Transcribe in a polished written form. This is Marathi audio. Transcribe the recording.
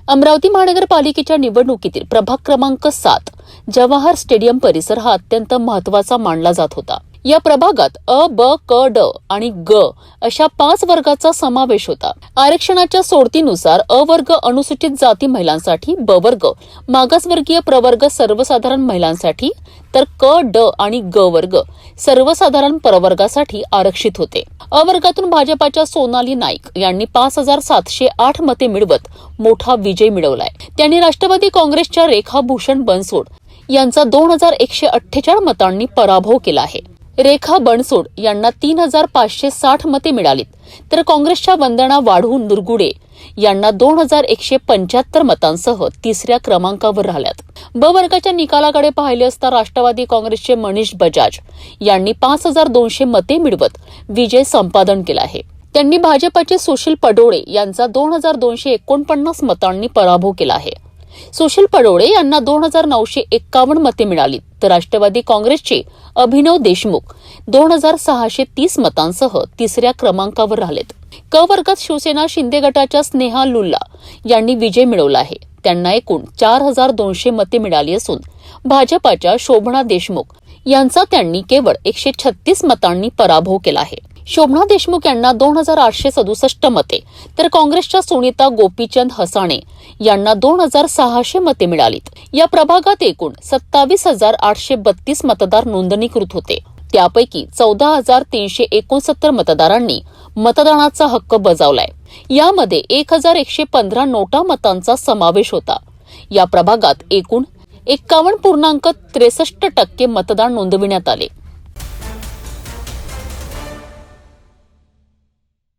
अमरावती महानगरपालिकेच्या निवडणुकीतील प्रभाग क्रमांक 7 जवाहर स्टेडियम परिसर हा अत्यंत महत्त्वाचा मानला जात होता। या प्रभागात अ, ब, क, ड आणि ग अशा 5 वर्गाचा समावेश होता। आरक्षणाच्या सोडतीनुसार अ वर्ग अनुसूचित जाती महिलांसाठी, ब वर्ग मागासवर्गीय प्रवर्ग सर्वसाधारण महिलांसाठी, तर क, ड आणि ग वर्ग सर्वसाधारण प्रवर्गासाठी आरक्षित होते। अ वर्गातून भाजपाच्या सोनाली नाईक यांनी 5708 मते मिळवत मोठा विजय मिळवलाय। त्यांनी राष्ट्रवादी काँग्रेसच्या रेखा भूषण बनसोड यांचा 2148 मतांनी पराभव केला आहे। रेखा बनसोड यांना 3560 मते मिळालीत, तर काँग्रेसच्या वंदना वाढू नुरगुडे यांना 2175 मतांसह तिसऱ्या क्रमांकावर राहिल्यात। ब वर्गाच्या निकालाकडे पाहिले असता राष्ट्रवादी काँग्रेसचे मनीष बजाज यांनी 5200 मते मिळवत विजय संपादन केला आहे। त्यांनी भाजपाचे सुशील पडोळे यांचा 2249 मतांनी पराभव केला आहे। सुशील पडोळे यांना 2951 मते मिळाली, तर राष्ट्रवादी काँग्रेसचे अभिनव देशमुख 2630 मतांसह तिसऱ्या क्रमांकावर राहिलेत। क वर्गात शिवसेना शिंदे गटाच्या स्नेहा लुल्ला यांनी विजय मिळवला आहे। त्यांना एकूण 4200 मते मिळाली असून भाजपाच्या शोभना देशमुख यांचा त्यांनी केवळ 136 मतांनी पराभव केला आहे। शोभना देशमुख यांना 2867 मते, तर काँग्रेसच्या सुनीता गोपीचंद हसाणे यांना 2600 मते मिळालीत। या प्रभागात एकूण 27832 मतदार नोंदणीकृत होते। त्यापैकी 14369 मतदारांनी मतदानाचा हक्क बजावलाय। यामध्ये 1115 नोटा मतांचा समावेश होता। या प्रभागात एकूण 51.63% मतदान नोंदविण्यात आले।